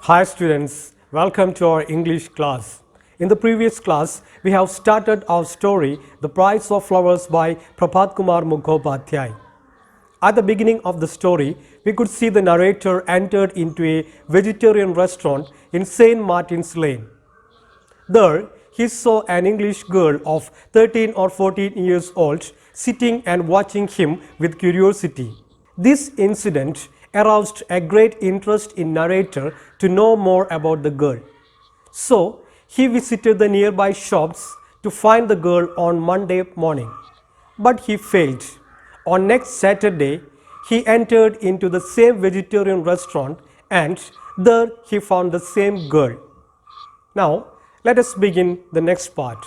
Hi students, welcome to our English class. In the previous class, we have started our story, The Price of Flowers by Prabhat Kumar Mukhopadhyay. At the beginning of the story, we could see the narrator entered into a vegetarian restaurant in St. Martin's Lane. There, he saw an English girl of 13 or 14 years old sitting and watching him with curiosity. This incident aroused a great interest in narrator to know more about the girl. So, he visited the nearby shops to find the girl on Monday morning. But he failed. On next Saturday, he entered into the same vegetarian restaurant and there he found the same girl. Now, let us begin the next part.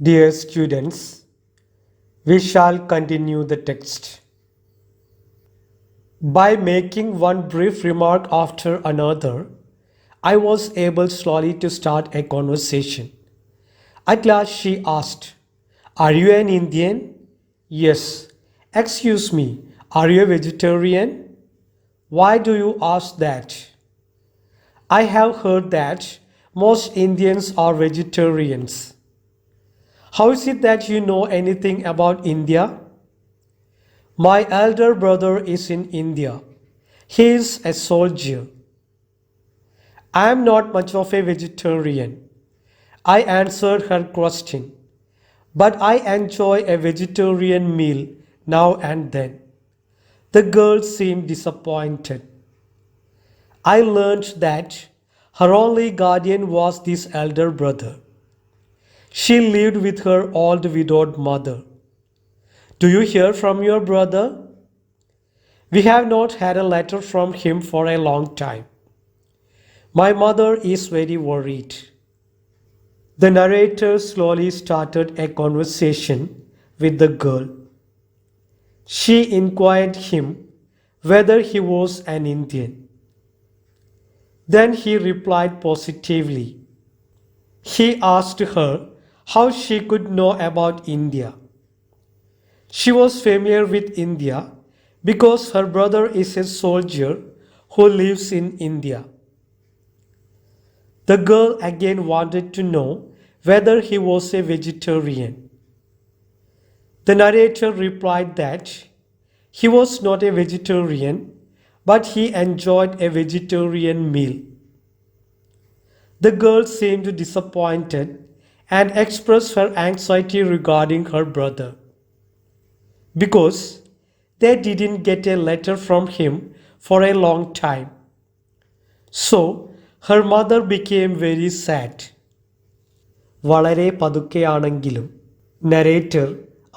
Dear students, we shall continue the text. By making one brief remark after another, I was able slowly to start a conversation. At last she asked, "Are you an Indian?" "Yes." "Excuse me, are you a vegetarian?" "Why do you ask that?" "I have heard that most Indians are vegetarians." "How is it that you know anything about India?" "My elder brother is in India. He is a soldier." "I am not much of a vegetarian." I answered her question. "But I enjoy a vegetarian meal now and then." The girl seemed disappointed. I learned that her only guardian was this elder brother. She lived with her old widowed mother. "Do you hear from your brother?" "We have not had a letter from him for a long time. My mother is very worried." The narrator slowly started a conversation with the girl. She inquired him whether he was an Indian. Then he replied positively. He asked her how she could know about India. She was familiar with India because her brother is a soldier who lives in India. The girl again wanted to know whether he was a vegetarian. The narrator replied that he was not a vegetarian, but he enjoyed a vegetarian meal. The girl seemed disappointed and expressed her anxiety regarding her brother because they didn't get a letter from him for a long time. So her mother became very sad. വളരെ പതുക്കെയാണെങ്കിലും narrator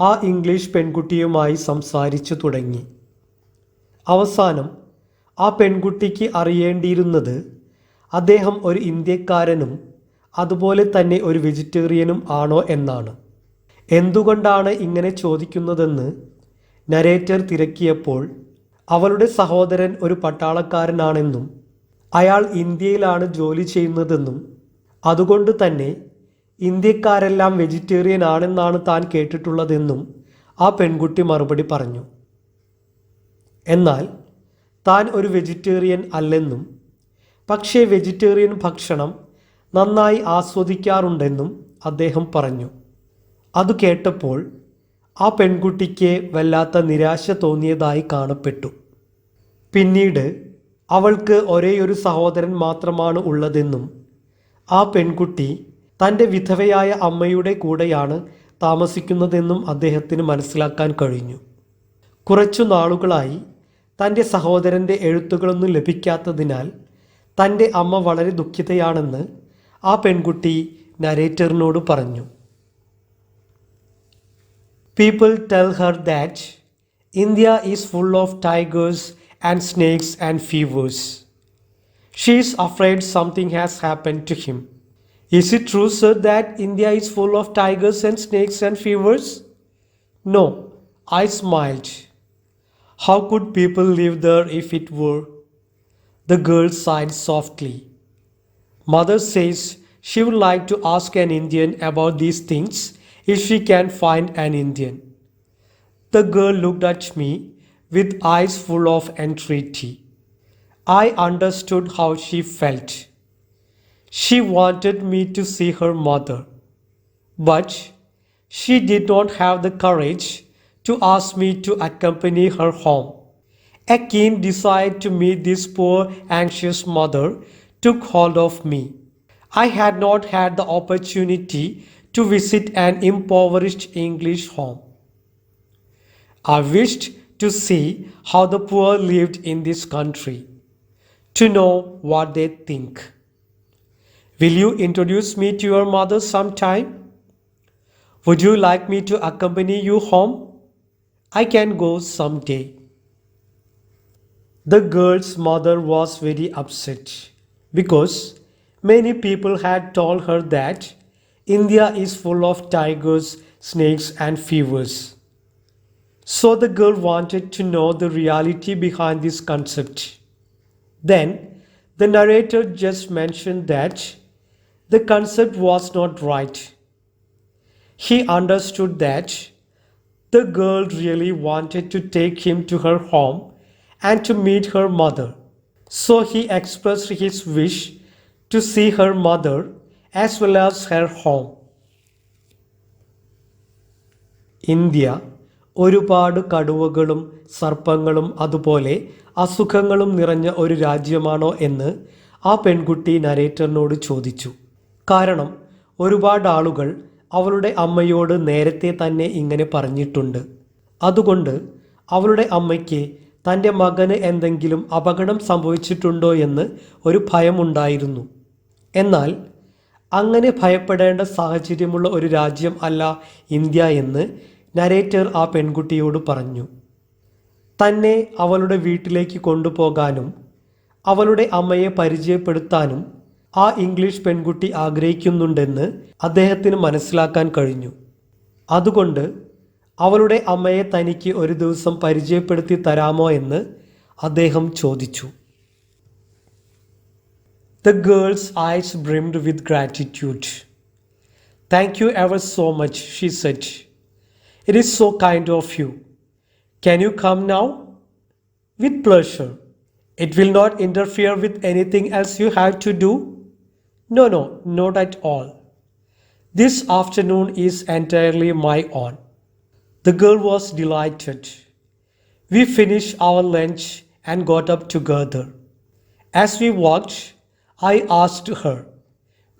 ആ English പെൺകുട്ടിയുമായി സംസാരിച്ചു തുടങ്ങി. അവസാനം ആ പെൺകുട്ടിക്ക് അറിയേണ്ടിയിരുന്നത് അദ്ദേഹം ഒരു ഇന്ത്യക്കാരനും അതുപോലെ തന്നെ ഒരു വെജിറ്റേറിയനും ആണോ എന്നാണ്. എന്തുകൊണ്ടാണ് ഇങ്ങനെ ചോദിക്കുന്നതെന്ന് നരേറ്റർ തിരക്കിയപ്പോൾ അവളുടെ സഹോദരൻ ഒരു പട്ടാളക്കാരനാണെന്നും അയാൾ ഇന്ത്യയിലാണ് ജോലി ചെയ്യുന്നതെന്നും അതുകൊണ്ട് തന്നെ ഇന്ത്യക്കാരെല്ലാം വെജിറ്റേറിയൻ ആണെന്നാണ് താൻ കേട്ടിട്ടുള്ളതെന്നും ആ പെൺകുട്ടി മറുപടി പറഞ്ഞു. എന്നാൽ താൻ ഒരു വെജിറ്റേറിയൻ അല്ലെന്നും പക്ഷേ വെജിറ്റേറിയൻ ഭക്ഷണം നന്നായി ആസ്വദിക്കാറുണ്ടെന്നും അദ്ദേഹം പറഞ്ഞു. അത് കേട്ടപ്പോൾ ആ പെൺകുട്ടിക്ക് വല്ലാത്ത നിരാശ തോന്നിയതായി കാണപ്പെട്ടു. പിന്നീട് അവൾക്ക് ഒരേയൊരു സഹോദരൻ മാത്രമാണ് ഉള്ളതെന്നും ആ പെൺകുട്ടി തൻ്റെ വിധവയായ അമ്മയുടെ കൂടെയാണ് താമസിക്കുന്നതെന്നും അദ്ദേഹത്തിന് മനസ്സിലാക്കാൻ കഴിഞ്ഞു. കുറച്ചു നാളുകളായി തൻ്റെ സഹോദരൻ്റെ എഴുത്തുകളൊന്നും ലഭിക്കാത്തതിനാൽ തൻ്റെ അമ്മ വളരെ ദുഃഖിതയാണെന്ന് ആ പെൺകുട്ടി നരേറ്ററിനോട് പറഞ്ഞു. People tell her that India is full of tigers and snakes and fevers. She is afraid something has happened to him. Is it true, sir, that India is full of tigers and snakes and fevers? No, I smiled. How could people live there if it were? The girl sighed softly. Mother says she would like to ask an Indian about these things if she can find an Indian. The girl looked at me with eyes full of entreaty. I understood how she felt. She wanted me to see her mother, but she did not have the courage to ask me to accompany her home. A keen desire to meet this poor, anxious mother took hold of me. I had not had the opportunity to visit an impoverished English home. I wished to see how the poor lived in this country, to know what they think. Will you introduce me to your mother sometime? Would you like me to accompany you home? I can go someday. The girl's mother was very upset because many people had told her that India is full of tigers, snakes, and fevers. So the girl wanted to know the reality behind this concept. Then the narrator just mentioned that the concept was not right. He understood that the girl really wanted to take him to her home and to meet her mother. So he expressed his wish to see her mother as well as her home. India ഒരുപാട് കടുവകളും സർപ്പങ്ങളും അതുപോലെ അസുഖങ്ങളും നിറഞ്ഞ ഒരു രാജ്യമാണോ എന്ന് ആ പെൺകുട്ടി നരേറ്ററിനോട് ചോദിച്ചു. കാരണം ഒരുപാട് ആളുകൾ അവളുടെ അമ്മയോട് നേരത്തെ തന്നെ ഇങ്ങനെ പറഞ്ഞിട്ടുണ്ട്. അതുകൊണ്ട് അവളുടെ അമ്മയ്ക്ക് തൻ്റെ മകന് എന്തെങ്കിലും അപകടം സംഭവിച്ചിട്ടുണ്ടോ എന്ന് ഒരു ഭയമുണ്ടായിരുന്നു. എന്നാൽ അങ്ങനെ ഭയപ്പെടേണ്ട സാഹചര്യമുള്ള ഒരു രാജ്യം അല്ല ഇന്ത്യ എന്ന് നരേറ്റർ ആ പെൺകുട്ടിയോട് പറഞ്ഞു. തന്നെ അവളുടെ വീട്ടിലേക്ക് കൊണ്ടുപോകാനും അവളുടെ അമ്മയെ പരിചയപ്പെടുത്താനും ആ ഇംഗ്ലീഷ് പെൺകുട്ടി ആഗ്രഹിക്കുന്നുണ്ടെന്ന് അദ്ദേഹത്തിന് മനസ്സിലാക്കാൻ കഴിഞ്ഞു. അതുകൊണ്ട് അവളുടെ അമ്മയെ തനിക്ക് ഒരു ദിവസം പരിചയപ്പെടുത്തി തരാമോ എന്ന് അദ്ദേഹം ചോദിച്ചു. The girl's eyes brimmed with gratitude. Thank you ever so much, she said. It is so kind of you. Can you come now? With pleasure. It will not interfere with anything else you have to do? No, not at all. This afternoon is entirely my own. The girl was delighted. We finished our lunch and got up together. As we walked, I asked her,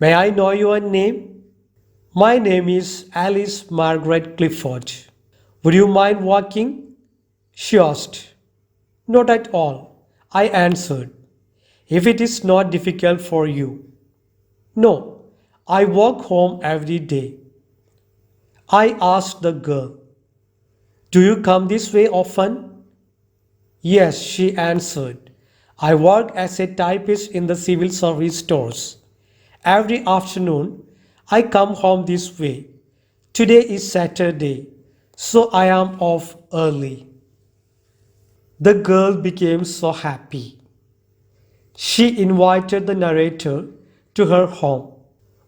"May I know your name?" "My name is Alice Margaret Clifford. Would you mind walking?" she asked. "Not at all," I answered, "if it is not difficult for you." "No, I walk home every day." I asked the girl, "Do you come this way often?" "Yes," she answered. "I work as a typist in the civil service stores. Every afternoon, I come home this way. Today is Saturday, so I am off early." The girl became so happy. She invited the narrator to her home.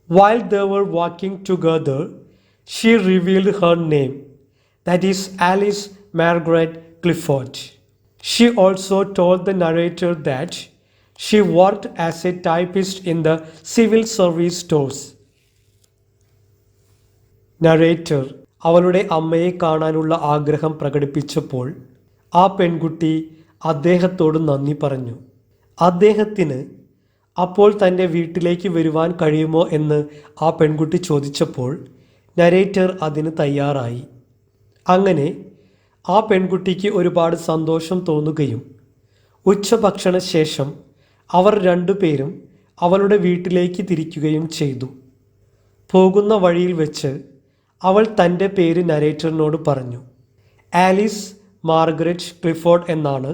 While they were walking together, she revealed her name, that is Alice Margaret Clifford. She also told the narrator that she worked as a typist in the civil service stores. Narrator അവളുടെ അമ്മയെ കാണാനുള്ള ആഗ്രഹം പ്രകടിപ്പിച്ചപ്പോൾ ആ പെൺകുട്ടി അദ്ദേഹത്തോട് നന്ദി പറഞ്ഞു. അദ്ദേഹത്തിന് അപ്പോൾ തൻ്റെ വീട്ടിലേക്ക് വരുവാൻ കഴിയുമോ എന്ന് ആ പെൺകുട്ടി ചോദിച്ചപ്പോൾ നരേറ്റർ അതിന് തയ്യാറായി. അങ്ങനെ ആ പെൺകുട്ടിക്ക് ഒരുപാട് സന്തോഷം തോന്നുകയും ഉച്ചഭക്ഷണ ശേഷം അവർ രണ്ടുപേരും അവളുടെ വീട്ടിലേക്ക് തിരിക്കുകയും ചെയ്തു. പോകുന്ന വഴിയിൽ വെച്ച് അവൾ തൻ്റെ പേര് നരേറ്ററിനോട് പറഞ്ഞു. ആലിസ് മാർഗരറ്റ് ക്ലിഫോർഡ് എന്നാണ്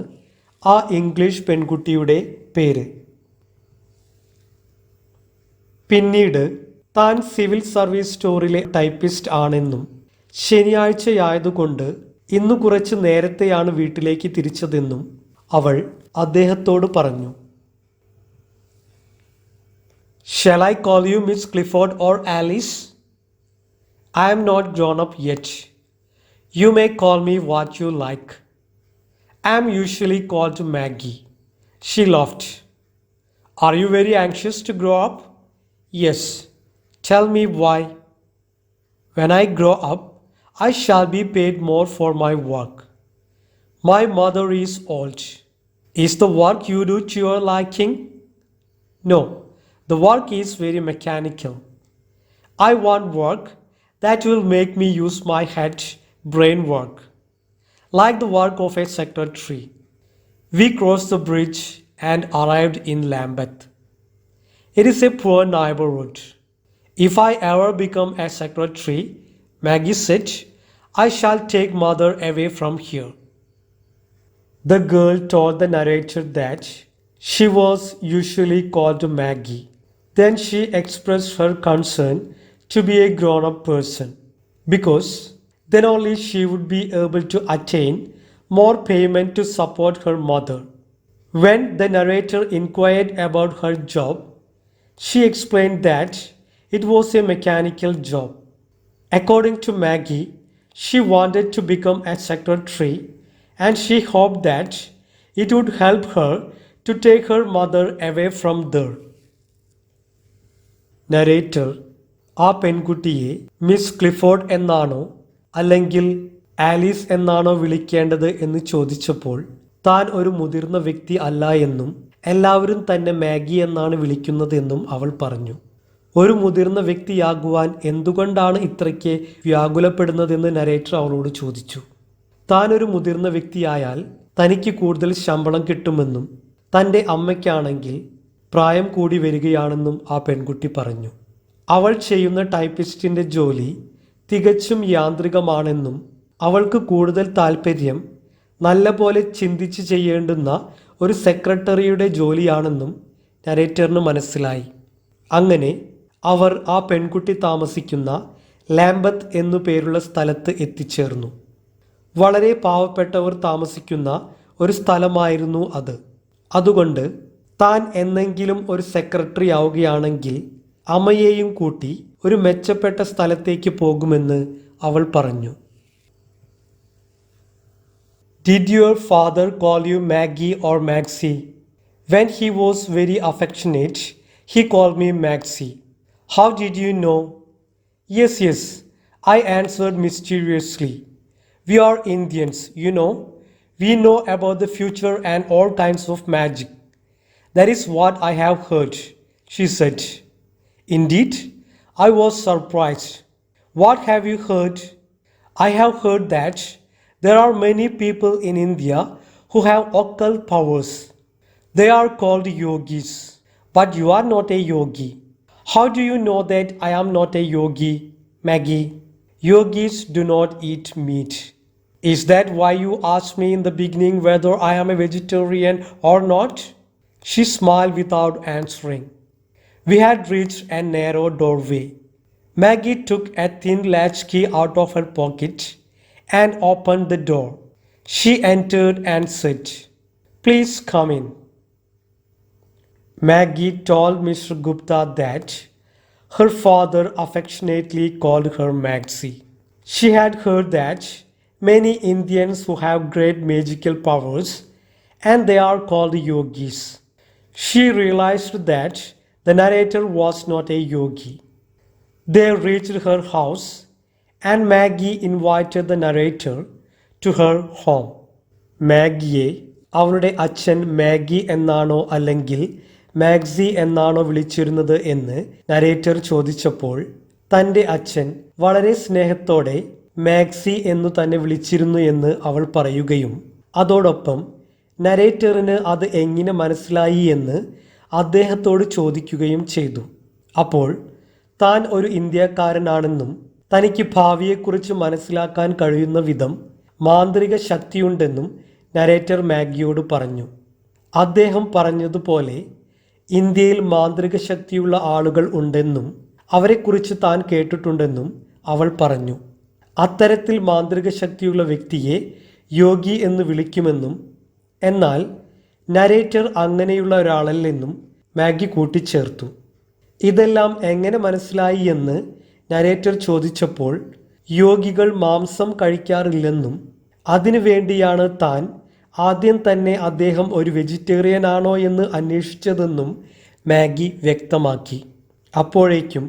ആ ഇംഗ്ലീഷ് പെൺകുട്ടിയുടെ പേര്. പിന്നീട് താൻ സിവിൽ സർവീസ് സ്റ്റോറിലെ ടൈപ്പിസ്റ്റ് ആണെന്നും ശനിയാഴ്ചയായതുകൊണ്ട് ഇന്ന് കുറച്ച് നേരത്തെയാണ് വീട്ടിലേക്ക് തിരിച്ചതെന്നും അവൾ അദ്ദേഹത്തോട് പറഞ്ഞു. Shall I call you Miss Clifford or Alice? I am not grown up yet. You may call me what you like. I am usually called Maggie. She laughed. Are you very anxious to grow up? Yes. Tell me why. When I grow up, I shall be paid more for my work. My mother is old. Is the work you do to your liking? No, the work is very mechanical. I want work that will make me use my head, brain work, like the work of a secretary. We crossed the bridge and arrived in Lambeth. It is a poor neighborhood. If I ever become a secretary, Maggie said, I shall take mother away from here. The girl told the narrator that she was usually called Maggie. Then she expressed her concern to be a grown-up person, because then only she would be able to attain more payment to support her mother. When the narrator inquired about her job, she explained that it was a mechanical job. According to Maggie, she wanted to become a secretary and she hoped that it would help her to take her mother away from there. Narrator ആ പെൺകുട്ടിയെ miss Clifford എന്നാണോ അല്ലെങ്കിൽ Alice എന്നാണോ വിളിക്കേണ്ടത് എന്ന് ചോദിച്ചപ്പോൾ താൻ ഒരു മുതിർന്ന വ്യക്തി അല്ല എന്നും എല്ലാവരും തന്നെ മാഗി എന്നാണ് വിളിക്കുന്നതെന്നും അവൾ പറഞ്ഞു. ഒരു മുതിർന്ന വ്യക്തിയാകുവാൻ എന്തുകൊണ്ടാണ് ഇത്രയ്ക്ക് വ്യാകുലപ്പെടുന്നതെന്ന് നരേറ്റർ അവളോട് ചോദിച്ചു. താൻ ഒരു മുതിർന്ന വ്യക്തിയായാൽ തനിക്ക് കൂടുതൽ ശമ്പളം കിട്ടുമെന്നും തൻ്റെ അമ്മയ്ക്കാണെങ്കിൽ പ്രായം കൂടി വരികയാണെന്നും ആ പെൺകുട്ടി പറഞ്ഞു. അവൾ ചെയ്യുന്ന ടൈപ്പിസ്റ്റിൻ്റെ ജോലി തികച്ചും യാന്ത്രികമാണെന്നും അവൾക്ക് കൂടുതൽ താല്പര്യം നല്ലപോലെ ചിന്തിച്ച് ചെയ്യേണ്ടുന്ന ഒരു സെക്രട്ടറിയുടെ ജോലിയാണെന്നും നരേറ്ററിന് മനസ്സിലായി. അങ്ങനെ അവർ ആ പെൺകുട്ടി താമസിക്കുന്ന ലാംബത്ത് എന്നു പേരുള്ള സ്ഥലത്ത് എത്തിച്ചേർന്നു. വളരെ പാവപ്പെട്ടവർ താമസിക്കുന്ന ഒരു സ്ഥലമായിരുന്നു അത്. അതുകൊണ്ട് താൻ എന്നെങ്കിലും ഒരു സെക്രട്ടറി ആവുകയാണെങ്കിൽ അമ്മയെയും കൂട്ടി ഒരു മെച്ചപ്പെട്ട സ്ഥലത്തേക്ക് പോകുമെന്ന് അവൾ പറഞ്ഞു. Did your father call you Maggie or Maxie? When he was very affectionate, he called me Maxie. How did you know? Yes, I answered mysteriously. We are Indians, you know. We know about the future and all kinds of magic. That is what I have heard, she said. Indeed, I was surprised. What have you heard? I have heard that there are many people in India who have occult powers. They are called yogis. But you are not a yogi. How do you know that I am not a yogi, Maggie? Yogis do not eat meat. Is that why you asked me in the beginning whether I am a vegetarian or not? She smiled without answering. We had reached a narrow doorway. Maggie took a thin latch key out of her pocket and opened the door. She entered and said, Please come in. Maggie told Mr. Gupta that Her father affectionately called her Maxie. She had heard that many Indians who have great magical powers and they are called yogis. She realized that the narrator was not a yogi. They reached her house and Maggie invited the narrator to her home. മാഗിയെ അവളുടെ അച്ഛൻ Maggi എന്നാണോ അല്ലെങ്കിൽ മാഗ്സി എന്നാണോ വിളിച്ചിരുന്നത് എന്ന് narrator ചോദിച്ചപ്പോൾ തൻ്റെ അച്ഛൻ വളരെ സ്നേഹത്തോടെ മാഗ്സി എന്നു തന്നെ വിളിച്ചിരുന്നു എന്ന് അവൾ പറയുകയും അതോടൊപ്പം നരേറ്ററിന് അത് എങ്ങനെ മനസ്സിലായി എന്ന് അദ്ദേഹത്തോട് ചോദിക്കുകയും ചെയ്തു. അപ്പോൾ താൻ ഒരു ഇന്ത്യക്കാരനാണെന്നും തനിക്ക് ഭാവിയെക്കുറിച്ച് മനസ്സിലാക്കാൻ കഴിയുന്ന വിധം മാന്ത്രിക ശക്തിയുണ്ടെന്നും നരേറ്റർ മാഗിയോട് പറഞ്ഞു. അദ്ദേഹം പറഞ്ഞതുപോലെ ഇന്ത്യയിൽ മാന്ത്രിക ശക്തിയുള്ള ആളുകൾ ഉണ്ടെന്നും അവരെക്കുറിച്ച് താൻ കേട്ടിട്ടുണ്ടെന്നും അവൾ പറഞ്ഞു. അത്തരത്തിൽ മാന്ത്രിക ശക്തിയുള്ള വ്യക്തിയെ യോഗി എന്ന് വിളിക്കുമെന്നും എന്നാൽ നരേറ്റർ അങ്ങനെയുള്ള ഒരാളല്ലെന്നും മാഗി കൂട്ടിച്ചേർത്തു. ഇതെല്ലാം എങ്ങനെ മനസ്സിലായി എന്ന് നരേറ്റർ ചോദിച്ചപ്പോൾ യോഗികൾ മാംസം കഴിക്കാറില്ലെന്നും അതിനു വേണ്ടിയാണ് താൻ ആദ്യം തന്നെ അദ്ദേഹം ഒരു വെജിറ്റേറിയൻ ആണോ എന്ന് അന്വേഷിച്ചതെന്നും മാഗി വ്യക്തമാക്കി. അപ്പോഴേക്കും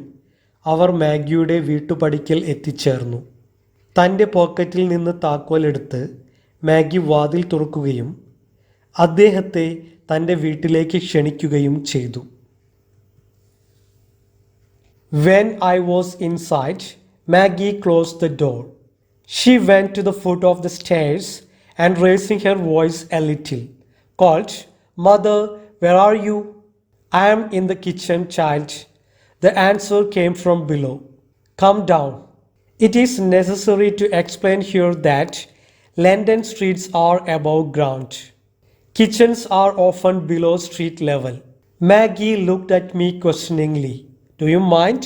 അവർ മാഗിയുടെ വീട്ടുപടിക്കൽ എത്തിച്ചേർന്നു. തൻ്റെ പോക്കറ്റിൽ നിന്ന് താക്കോലെടുത്ത് മാഗി വാതിൽ തുറക്കുകയും അദ്ദേഹത്തെ തൻ്റെ വീട്ടിലേക്ക് ക്ഷണിക്കുകയും ചെയ്തു. When I was inside, Maggie closed the door. She went to the foot of the stairs and raising her voice a little, called, "Mother, where are you?" "I am in the kitchen, child." The answer came from below. "Come down. It is necessary to explain here that London streets are above ground. Kitchens are often below street level." Maggie looked at me questioningly. "Do you mind?"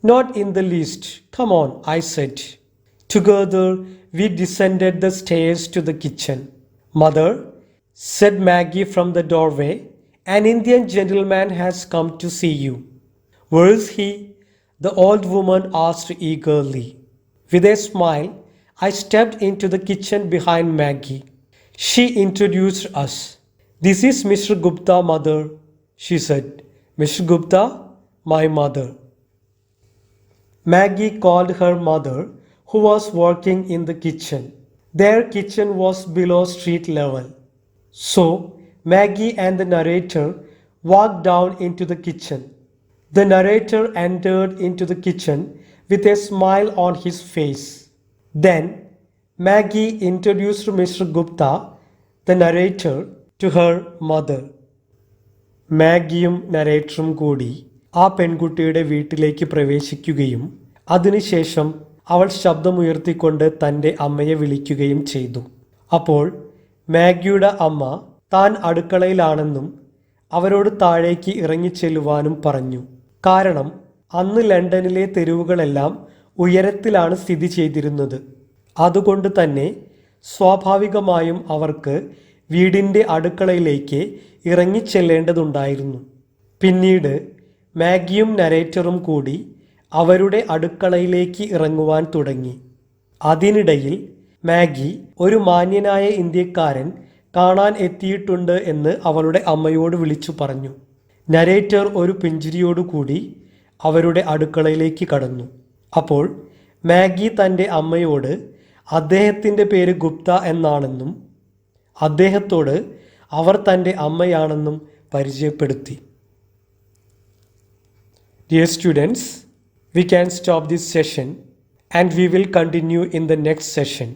"Not in the least. Come on," I said. Together we descended the stairs to the kitchen. "Mother," said Maggie from the doorway, "an Indian gentleman has come to see you." "Where is he?" the old woman asked eagerly. With a smile, I stepped into the kitchen behind Maggie. She introduced us. "This is Mr. Gupta, mother," she said. "Mr. Gupta, my mother." Maggie called her mother, who was working in the kitchen. Their kitchen was below street level. So Maggie and the narrator walked down into the kitchen. The narrator entered into the kitchen with a smile on his face. Then Maggie introduced Mr. Gupta, the narrator, to her mother. മാഗിയും നരേറ്ററും കൂടി ആ പെൺകുട്ടിയുടെ വീട്ടിലേക്ക് പ്രവേശിക്കുകയും അതിനുശേഷം അവൾ ശബ്ദമുയർത്തിക്കൊണ്ട് തൻ്റെ അമ്മയെ വിളിക്കുകയും ചെയ്തു. അപ്പോൾ മാഗിയുടെ അമ്മ താൻ അടുക്കളയിലാണെന്നും അവരോട് താഴേക്ക് ഇറങ്ങിച്ചെല്ലുവാനും പറഞ്ഞു. കാരണം അന്ന് ലണ്ടനിലെ തെരുവുകളെല്ലാം ഉയരത്തിലാണ് സ്ഥിതി ചെയ്തിരുന്നത്. അതുകൊണ്ട് തന്നെ സ്വാഭാവികമായും അവർക്ക് വീടിൻ്റെ അടുക്കളയിലേക്ക് ഇറങ്ങിച്ചെല്ലേണ്ടതുണ്ടായിരുന്നു. പിന്നീട് മാഗിയും നരേറ്ററും കൂടി അവരുടെ അടുക്കളയിലേക്ക് ഇറങ്ങുവാൻ തുടങ്ങി. അതിനിടയിൽ മാഗി ഒരു മാന്യനായ ഇന്ത്യക്കാരൻ കാണാൻ എത്തിയിട്ടുണ്ട് എന്ന് അവളുടെ അമ്മയോട് വിളിച്ചു പറഞ്ഞു. നരേറ്റർ ഒരു പുഞ്ചിരിയോടുകൂടി അവരുടെ അടുക്കളയിലേക്ക് കടന്നു. അപ്പോൾ മാഗി തൻ്റെ അമ്മയോട് അദ്ദേഹത്തിൻ്റെ പേര് ഗുപ്ത എന്നാണെന്നും അദ്ദേഹത്തോട് അവർ തൻ്റെ അമ്മയാണെന്നും പരിചയപ്പെടുത്തി. Dear students, we can stop this session and we will continue in the next session.